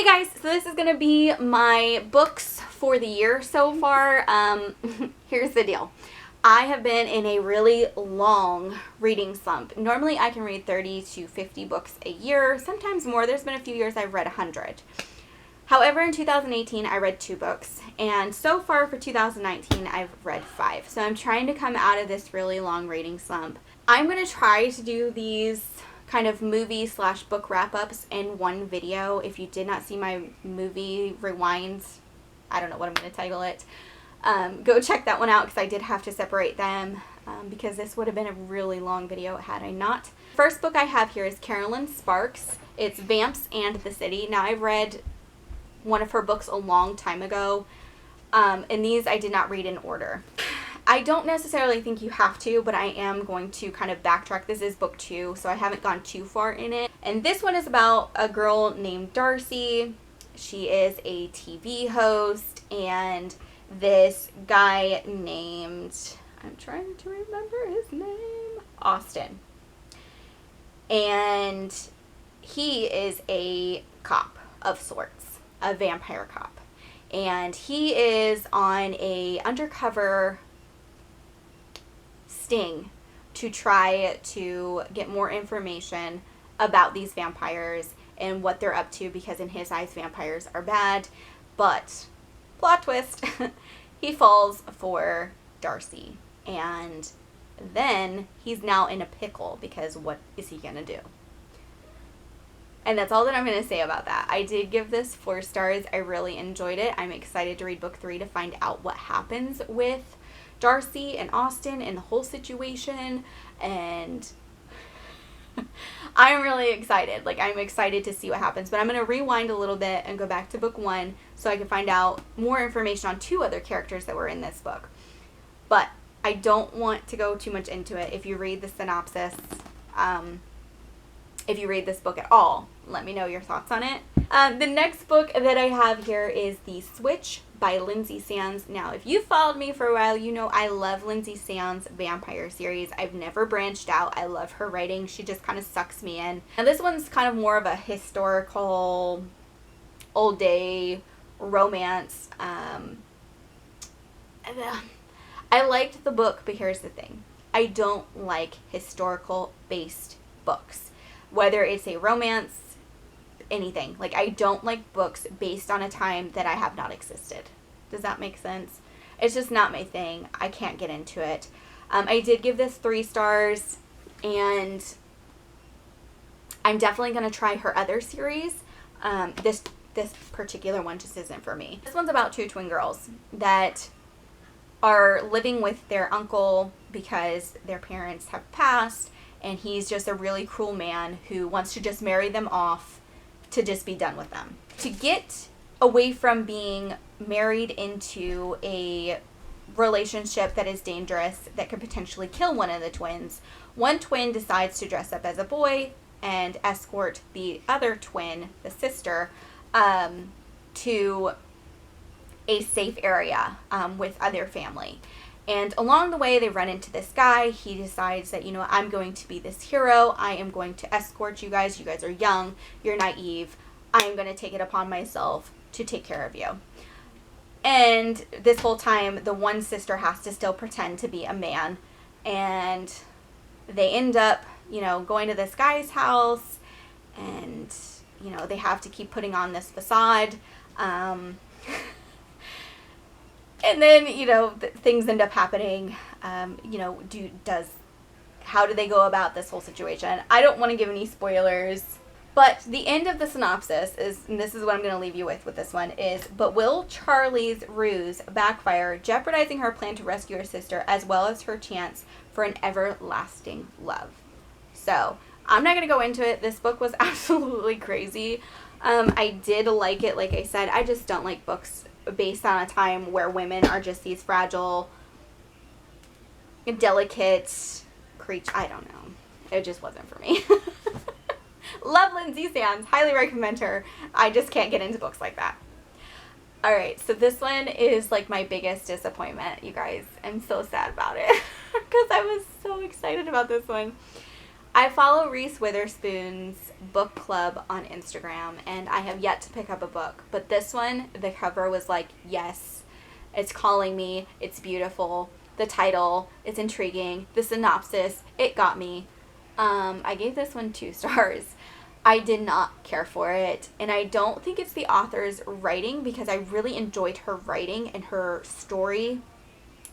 Hey guys, so this is gonna be my books for the year so far. Here's the deal. I have been in a really long reading slump. Normally I can read 30 to 50 books a year, sometimes more. There's been a few years I've read 100. However, in 2018 I read 2 books, and so far for 2019 I've read 5. So I'm trying to come out of this really long reading slump. I'm gonna try to do these kind of movie / book wrap-ups in one video. If you did not see my movie rewinds, I don't know what I'm going to title it, go check that one out because I did have to separate them because this would have been a really long video had I not. First book I have here is Carolyn Sparks. It's Vamps and the City. Now, I've read one of her books a long time ago, and these I did not read in order. I don't necessarily think you have to, but I am going to kind of backtrack. This is book 2, so I haven't gone too far in it. And this one is about a girl named Darcy. She is a TV host, and this guy named, I'm trying to remember his name, Austin. And he is a cop of sorts, a vampire cop. And he is on a undercover sting to try to get more information about these vampires and what they're up to, because in his eyes vampires are bad. But plot twist, he falls for Darcy, and then he's now in a pickle because what is he gonna do? And that's all that I'm going to say about that. I did give this 4 stars. I really enjoyed it. I'm excited to read book 3 to find out what happens with Darcy and Austin and the whole situation. And I'm really excited. Like, I'm excited to see what happens. But I'm going to rewind a little bit and go back to book 1 so I can find out more information on 2 other characters that were in this book. But I don't want to go too much into it. If you read the synopsis, if you read this book at all, let me know your thoughts on it. The next book that I have here is The Switch by Lindsay Sands. Now, if you've followed me for a while, you know I love Lindsay Sands' vampire series. I've never branched out. I love her writing. She just kind of sucks me in. Now, this one's kind of more of a historical, old day romance. I liked the book, but here's the thing. I don't like historical-based books. Whether it's a romance, anything. Like, I don't like books based on a time that I have not existed. Does that make sense? It's just not my thing. I can't get into it. I did give this 3 stars, and I'm definitely going to try her other series. This particular one just isn't for me. This one's about 2 twin girls that are living with their uncle because their parents have passed, and he's just a really cruel man who wants to just marry them off to just be done with them. To get away from being married into a relationship that is dangerous, that could potentially kill one of the twins, one twin decides to dress up as a boy and escort the other twin, the sister, to a safe area with other family. And along the way, they run into this guy. He decides that, you know, I'm going to be this hero. I am going to escort you guys. You guys are young. You're naive. I'm going to take it upon myself to take care of you. And this whole time, the one sister has to still pretend to be a man. And they end up, you know, going to this guy's house. And, you know, they have to keep putting on this facade. And then, you know, things end up happening. You know, how do they go about this whole situation? I don't want to give any spoilers, but the end of the synopsis is, and this is what I'm going to leave you with this one, is, but will Charlie's ruse backfire, jeopardizing her plan to rescue her sister, as well as her chance for an everlasting love? So, I'm not going to go into it. This book was absolutely crazy. I did like it. Like I said, I just don't like books based on a time where women are just these fragile, delicate creatures. I don't know. It just wasn't for me. Love Lindsay Sands. Highly recommend her. I just can't get into books like that. Alright, so this one is like my biggest disappointment, you guys. I'm so sad about it because I was so excited about this one. I follow Reese Witherspoon's book club on Instagram, and I have yet to pick up a book. But this one, the cover was like, yes, it's calling me. It's beautiful. The title, it's intriguing. The synopsis, it got me. I gave this one 2 stars. I did not care for it, and I don't think it's the author's writing, because I really enjoyed her writing and her story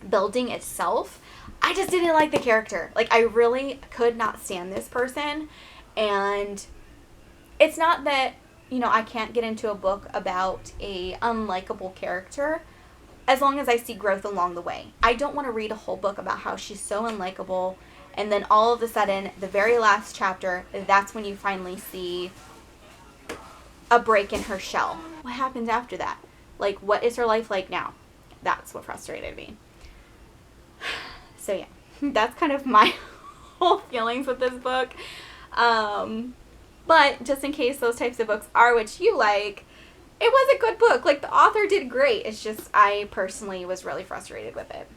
building itself. I just didn't like the character. Like, I really could not stand this person, and it's not that, you know, I can't get into a book about a unlikable character as long as I see growth along the way. I don't want to read a whole book about how she's so unlikable, and then all of a sudden, the very last chapter, that's when you finally see a break in her shell. What happens after that? Like, what is her life like now? That's what frustrated me. So yeah, that's kind of my whole feelings with this book. But just in case those types of books are what you like, it was a good book. Like, the author did great. It's just I personally was really frustrated with it.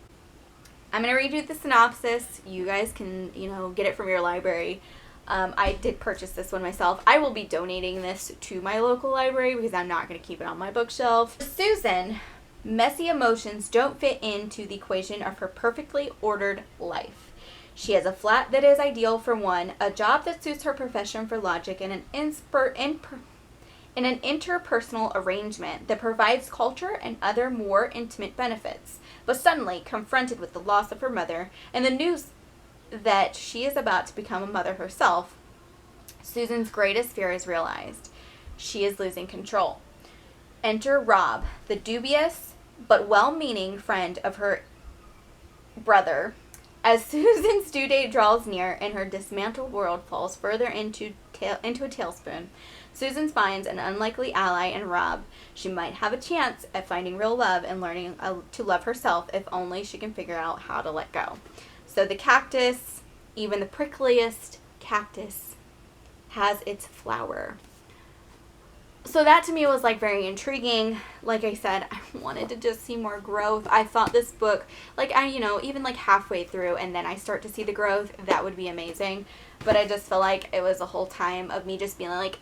I'm going to read you the synopsis. You guys can, you know, get it from your library. I did purchase this one myself. I will be donating this to my local library because I'm not going to keep it on my bookshelf. Susan, messy emotions don't fit into the equation of her perfectly ordered life. She has a flat that is ideal for one, a job that suits her profession for logic, and an interpersonal arrangement that provides culture and other more intimate benefits. But suddenly, confronted with the loss of her mother and the news that she is about to become a mother herself, Susan's greatest fear is realized. She is losing control. Enter Rob, the dubious but well-meaning friend of her brother. As Susan's due date draws near and her dismantled world falls further into a tailspin, Susan finds an unlikely ally in Rob. She might have a chance at finding real love and learning to love herself if only she can figure out how to let go. So the cactus, even the prickliest cactus, has its flower. So that to me was like very intriguing. Like I said, I wanted to just see more growth. I thought this book, like even like halfway through and then I start to see the growth, that would be amazing. But I just feel like it was a whole time of me just being like,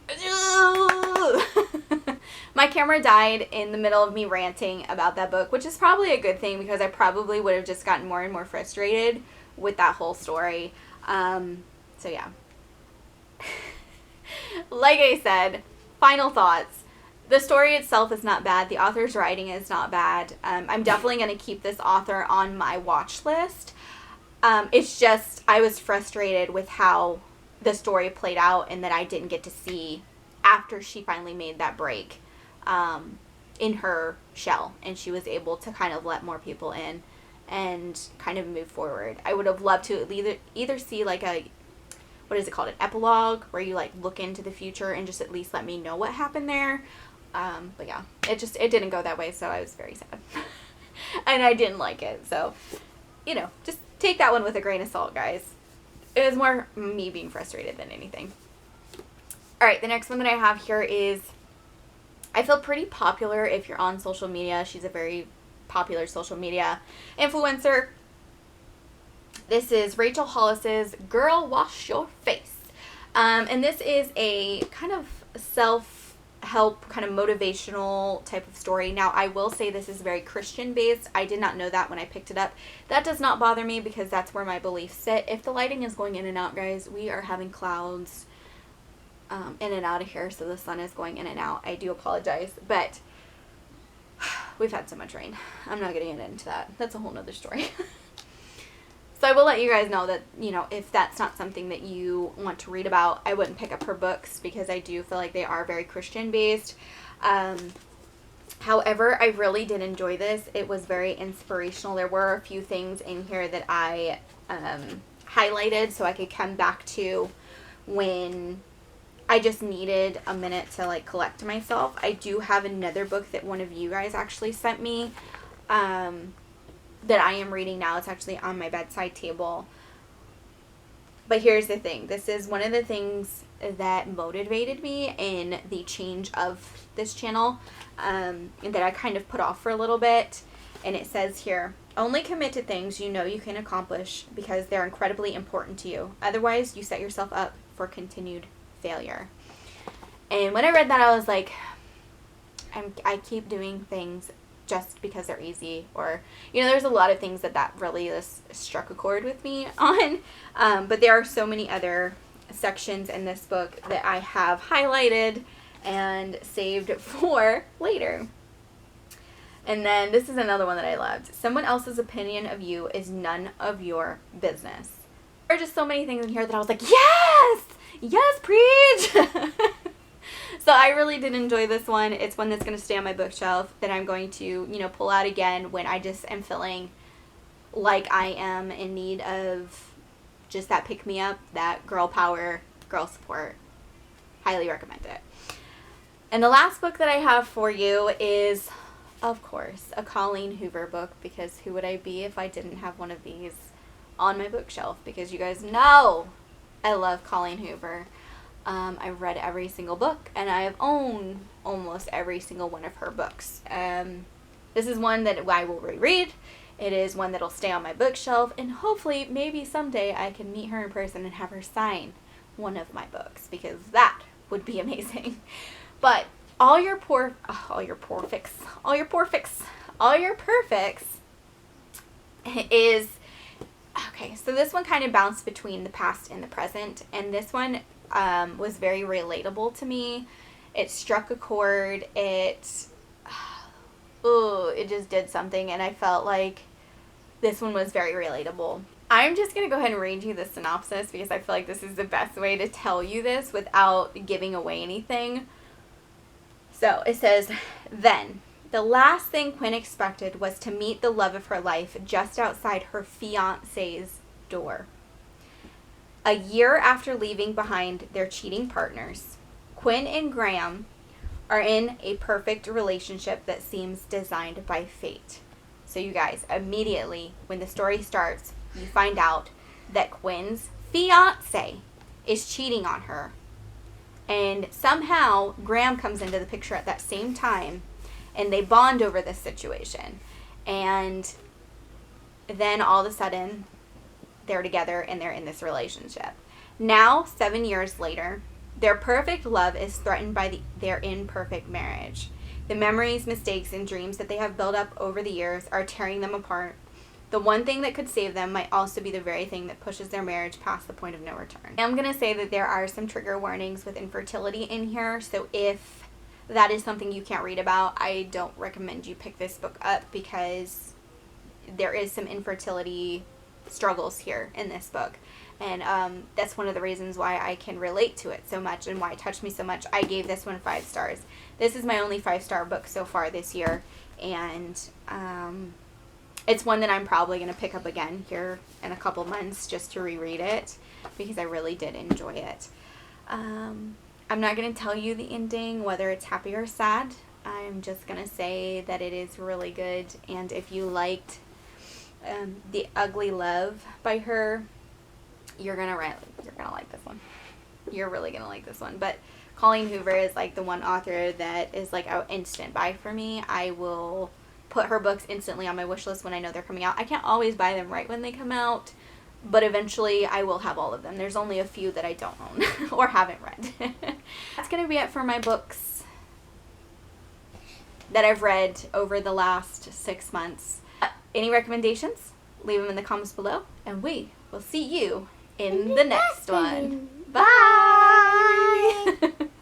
my camera died in the middle of me ranting about that book, which is probably a good thing because I probably would have just gotten more and more frustrated with that whole story. So yeah. Like I said, final thoughts. The story itself is not bad. The author's writing is not bad. I'm definitely going to keep this author on my watch list. It's just I was frustrated with how the story played out and that I didn't get to see after she finally made that break in her shell and she was able to kind of let more people in and kind of move forward. I would have loved to either see like a, what is it called, an epilogue where you like look into the future and just at least let me know what happened there. But yeah, it didn't go that way, so I was very sad. And I didn't like it, so just take that one with a grain of salt, guys. It was more me being frustrated than anything. Alright, the next one that I have here is, I feel pretty popular if you're on social media. She's a very popular social media influencer. This is Rachel Hollis's Girl Wash Your Face. And this is a kind of self-help, kind of motivational type of story. Now, I will say this is very Christian-based. I did not know that when I picked it up. That does not bother me because that's where my beliefs sit. If the lighting is going in and out, guys, we are having clouds in and out of here, so the sun is going in and out. I do apologize, but we've had so much rain. I'm not getting into that. That's a whole nother story. So I will let you guys know that, if that's not something that you want to read about, I wouldn't pick up her books because I do feel like they are very Christian-based. However, I really did enjoy this. It was very inspirational. There were a few things in here that I highlighted so I could come back to when I just needed a minute to like collect myself. I do have another book that one of you guys actually sent me that I am reading now. It's actually on my bedside table. But here's the thing. This is one of the things that motivated me in the change of this channel and that I kind of put off for a little bit. And it says here, Only commit to things you know you can accomplish because they're incredibly important to you. Otherwise, you set yourself up for continued failure. And when I read that, I was like, I keep doing things just because they're easy, or, you know, there's a lot of things that really just struck a chord with me on, but there are so many other sections in this book that I have highlighted and saved for later. And then this is another one that I loved. Someone else's opinion of you is none of your business. There are just so many things in here that I was like, yes! Yes, preach! So I really did enjoy this one. It's one that's going to stay on my bookshelf that I'm going to, you know, pull out again when I just am feeling like I am in need of just that pick-me-up, that girl power, girl support. Highly recommend it. And the last book that I have for you is, of course, a Colleen Hoover book, because who would I be if I didn't have one of these on my bookshelf? Because you guys know I love Colleen Hoover. I've read every single book, and I have owned almost every single one of her books. This is one that I will reread. It is one that will stay on my bookshelf, and hopefully, maybe someday I can meet her in person and have her sign one of my books, because that would be amazing. But all your perfects is, okay, so this one kind of bounced between the past and the present, and this one was very relatable to me. It struck a chord. It just did something, and I felt like this one was very relatable. I'm just going to go ahead and read you the synopsis because I feel like this is the best way to tell you this without giving away anything. So it says, then, the last thing Quinn expected was to meet the love of her life just outside her fiancé's door. A year after leaving behind their cheating partners, Quinn and Graham are in a perfect relationship that seems designed by fate. So you guys, immediately when the story starts, you find out that Quinn's fiancé is cheating on her. And somehow Graham comes into the picture at that same time, and they bond over this situation. And then all of a sudden, they're together and they're in this relationship. Now, 7 years later, their perfect love is threatened by their imperfect marriage. The memories, mistakes, and dreams that they have built up over the years are tearing them apart. The one thing that could save them might also be the very thing that pushes their marriage past the point of no return. I'm going to say that there are some trigger warnings with infertility in here, so if that is something you can't read about, I don't recommend you pick this book up, because there is some infertility struggles here in this book, and that's one of the reasons why I can relate to it so much and why it touched me so much. I gave this one 5 stars. This is my only 5-star book so far this year, and it's one that I'm probably going to pick up again here in a couple months just to reread it, because I really did enjoy it. I'm not going to tell you the ending, whether it's happy or sad. I'm just going to say that it is really good, and if you liked The Ugly Love by her, you're gonna like this one. You're really gonna like this one. But Colleen Hoover is like the one author that is like an instant buy for me. I will put her books instantly on my wish list when I know they're coming out. I can't always buy them right when they come out, but eventually I will have all of them. There's only a few that I don't own or haven't read. That's gonna be it for my books that I've read over the last 6 months. Any recommendations? Leave them in the comments below, and we will see you in the next one. Bye!